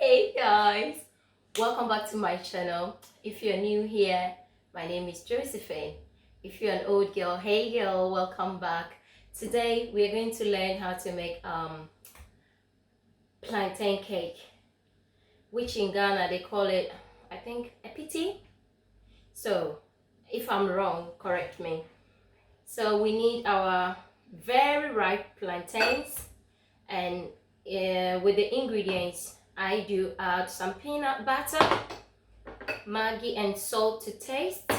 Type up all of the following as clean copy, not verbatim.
Hey guys, welcome back to my channel. If you're new here, my name is Josephine. If you're an old girl, hey girl, welcome back. Today we're going to learn how to make plantain cake, which in Ghana they call it, I think, epiti. So if I'm wrong, correct me. So we need our very ripe plantains, and with the ingredients, I do add some peanut butter, Maggi and salt to taste,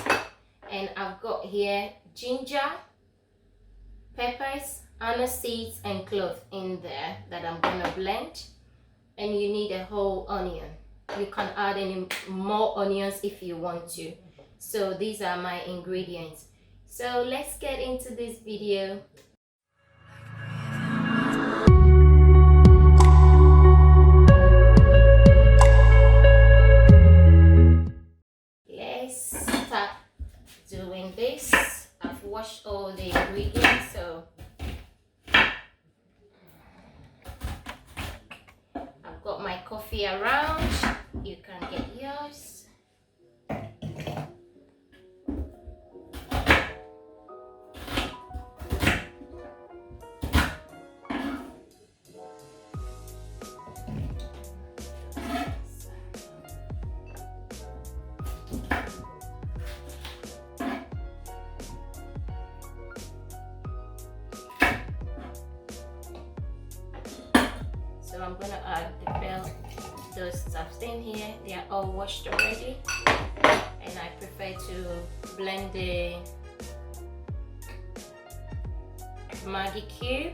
and I've got here ginger, peppers, aniseeds and clove in there that I'm gonna blend. And you need a whole onion. You can add any more onions if you want to. So these are my ingredients. So let's get into this video. Let's start doing this. I've washed all the ingredients, so I've got my coffee around. You can get yours. So I'm gonna add those stuffs in here. They are all washed already, and I prefer to blend the Maggi cube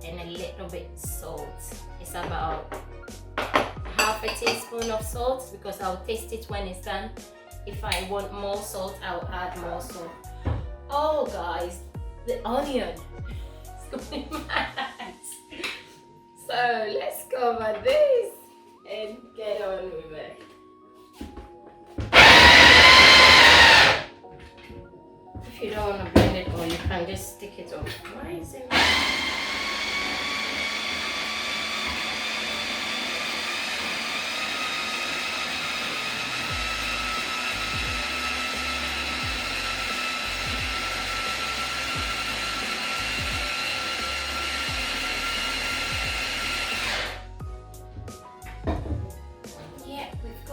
and a little bit salt. It's about half a teaspoon of salt because I'll taste it when it's done. If I want more salt, I'll add more salt. Oh guys, the onion is going mad. So let's cover this and get on with it. If you don't want to blend it, or you can just stick it on. Why is it?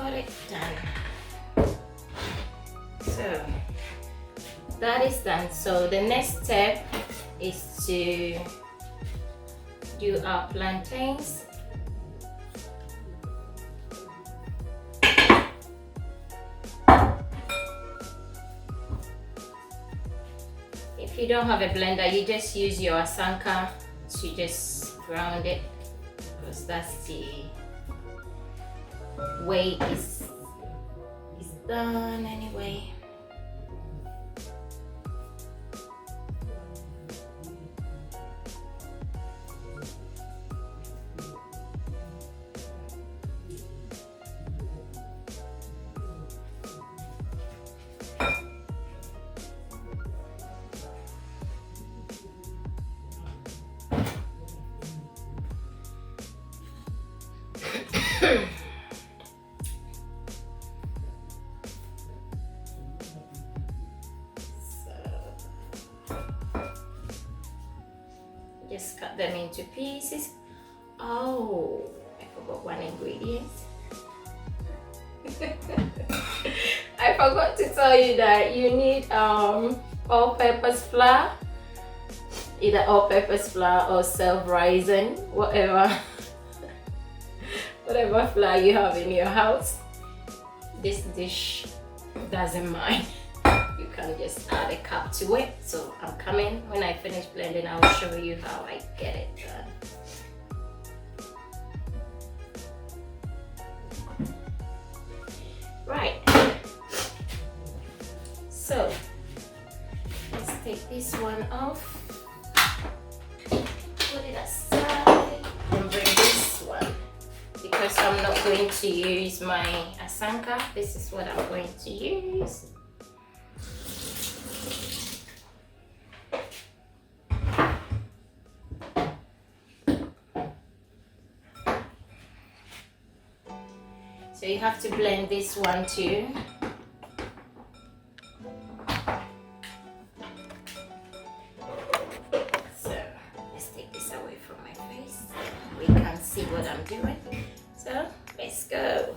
It done. So that is done. So the next step is to do our plantains. If you don't have a blender, you just use your asanka to just ground it, because that's the way it's done anyway. Just cut them into pieces. Oh, I forgot one ingredient. I forgot to tell you that you need all-purpose flour, either all-purpose flour or self-rising, whatever flour you have in your house. This dish doesn't mind. You can just add a cup to it. So I'm coming. When I finish blending, I'll show you how I get it done. Right. So let's take this one off. Put it aside and bring this one. Because I'm not going to use my asanka, this is what I'm going to use. So you have to blend this one too. So let's take this away from my face. We can see what I'm doing. So let's go.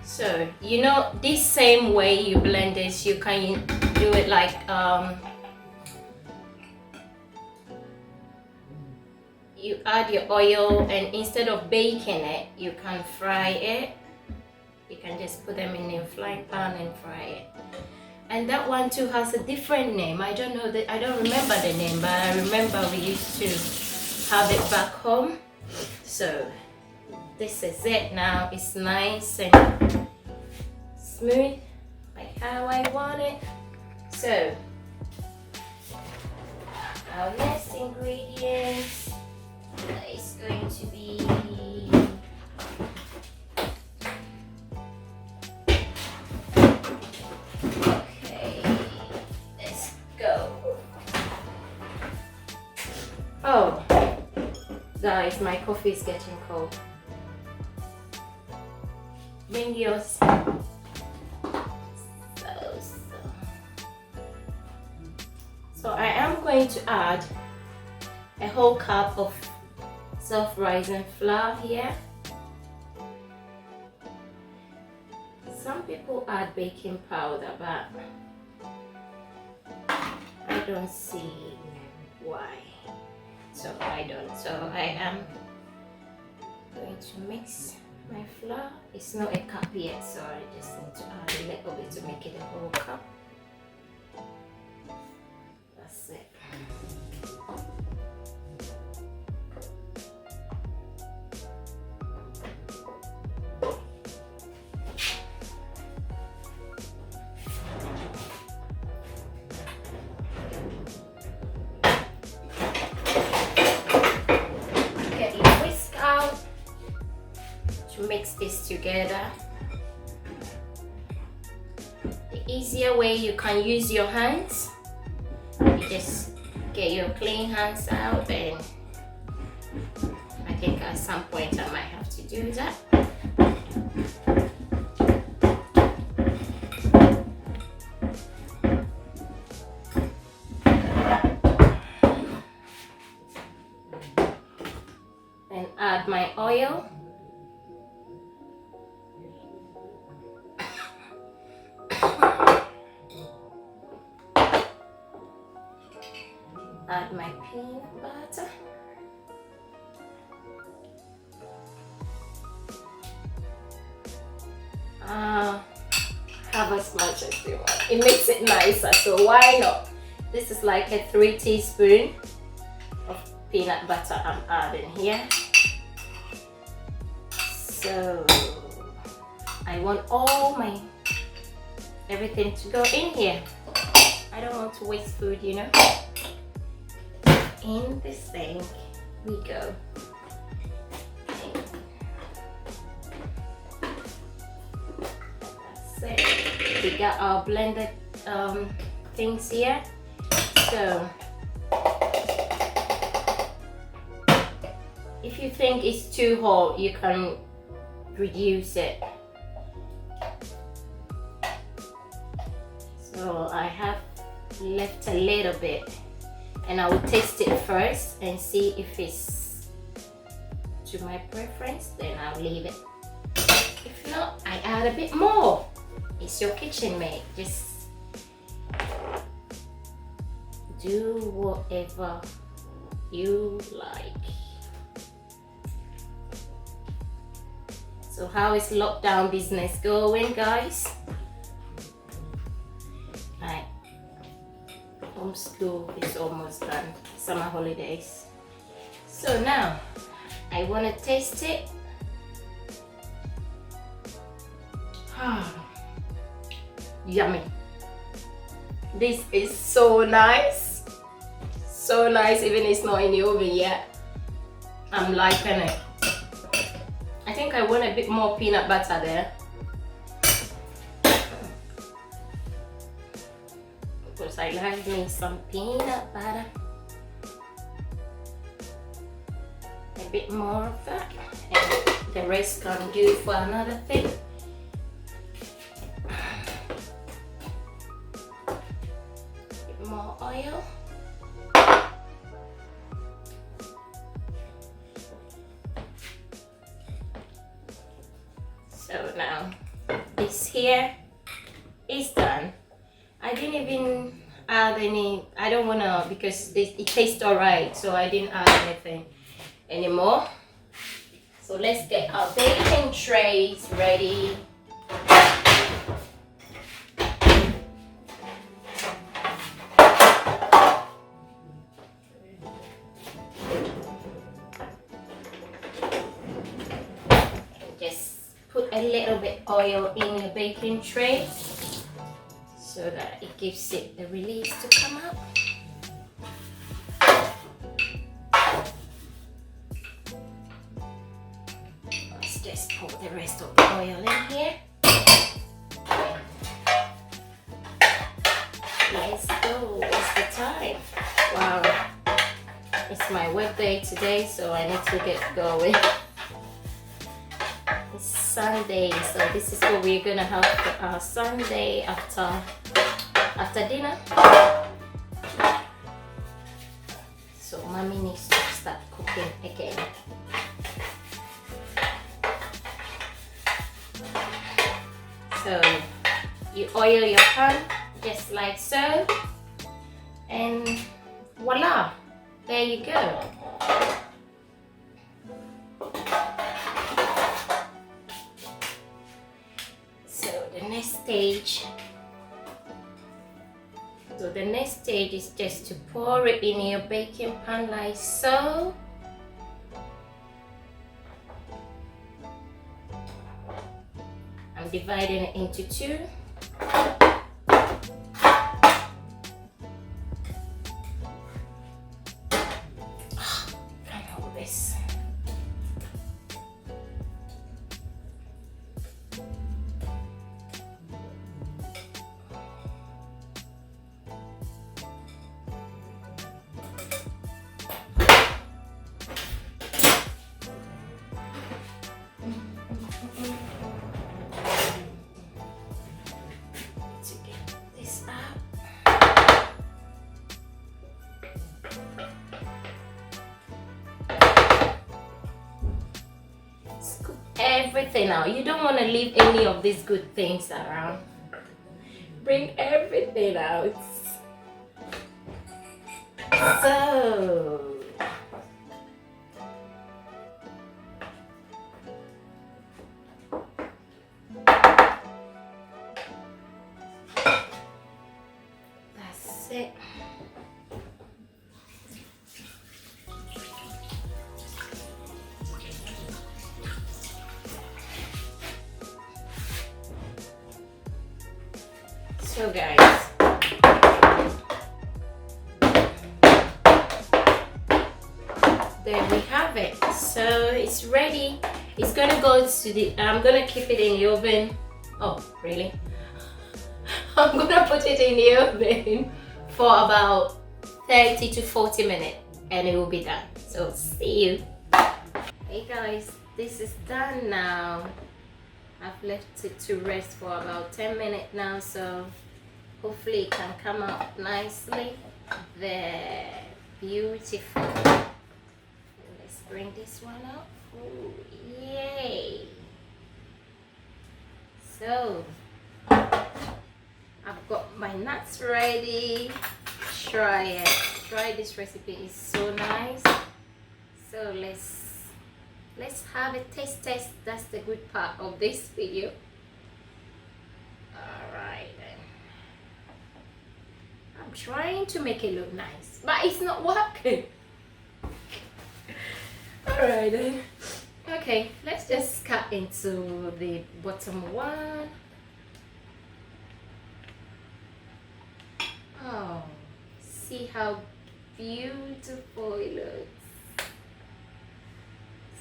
So you know, this same way you blend this, you can do it like you add your oil, and instead of baking it, you can fry it. You can just put them in a frying pan and fry it. And that one too has a different name. I don't know that, I don't remember the name, but I remember we used to have it back home. So this is it now. It's nice and smooth, like how I want it. So our next ingredients is going to be okay. Let's go. Oh, guys, my coffee is getting cold. Bring yours. So I am going to add a whole cup of self-rising flour here. Some people add baking powder, but I don't see why. So I don't. So I am going to mix my flour. It's not a cup yet, so I just need to add a little bit to make it a whole cup. That's it. Get your whisk out to mix this together. The easier way, you can use your hands. You just get your clean hands out, and I think at some point I might have to do that. And add my oil. Add my peanut butter. Have as much as you want. It makes it nicer, so why not? This is like a 3 teaspoons of peanut butter I'm adding here. So I want all my everything to go in here. I don't want to waste food, you know. In this thing we go. That's it. We got our blended things here. So if you think it's too hot, you can reduce it. So I have left a little bit, and I will taste it first and see if it's to my preference, then I'll leave it. If not, I add a bit more. It's your kitchen, mate. Just do whatever you like. So So how is lockdown business going, guys? Right, homeschool is almost done, summer holidays. So now I want to taste it. Yummy. This is so nice. So nice, even it's not in the oven yet. I'm liking it. I think I want a bit more peanut butter there. Because I like me some peanut butter. A bit more of that. And the rest can do for another thing. Bit more oil. So now this here is done. I didn't even add any, I don't wanna, because it tastes alright, so I didn't add anything anymore. So let's get our baking trays ready. Just put a little bit oil in the baking tray so that it gives it the release to come out. Let's just put the rest of the oil in here. Let's go, it's the time. Wow, it's my work day today, so I need to get going. It's Sunday, so this is what we're gonna have for our Sunday after dinner. So mommy needs to start cooking again. So you oil your pan just like so, and voila, there you go. So the next stage is just to pour it in your baking pan like so. I'm dividing it into two. Can't hold this. Everything out. You don't want to leave any of these good things around. Bring everything out. So that's it. So guys, there we have it. So it's ready. It's gonna go to the, I'm gonna keep it in the oven. Oh, really? I'm gonna put it in the oven for about 30 to 40 minutes and it will be done. So see you. Hey guys, this is done now. I've left it to rest for about 10 minutes now, so hopefully it can come out nicely. There, beautiful. Let's bring this one up. Ooh, yay! So I've got my nuts ready. Try it. Try this recipe, it's so nice. So let's let's have a taste test. That's the good part of this video. Alright then. I'm trying to make it look nice, but it's not working. Alright then. Okay, let's just cut into the bottom one. Oh, see how beautiful it looks.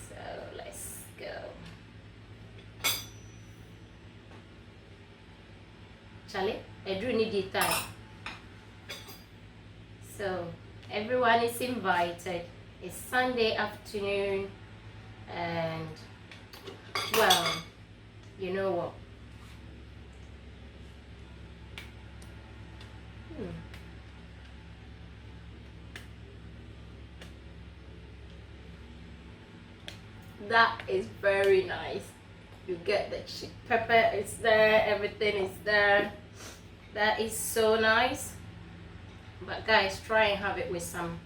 So let's go. Charlie, I do need the time. So everyone is invited. It's Sunday afternoon, and well, you know what? That is very nice. You get the pepper is there, everything is there. That is so nice. But guys, try and have it with some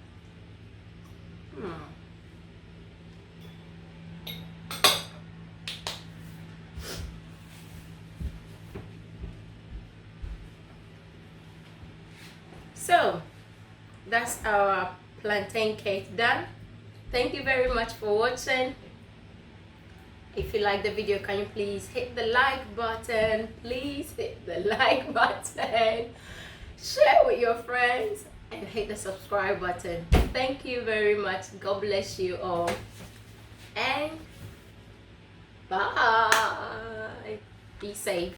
So that's our plantain cake done. Thank you very much for watching. If you like the video, can you please hit the like button? Please hit the like button. Share with your friends and hit the subscribe button. Thank you very much. God bless you all. And bye. Be safe.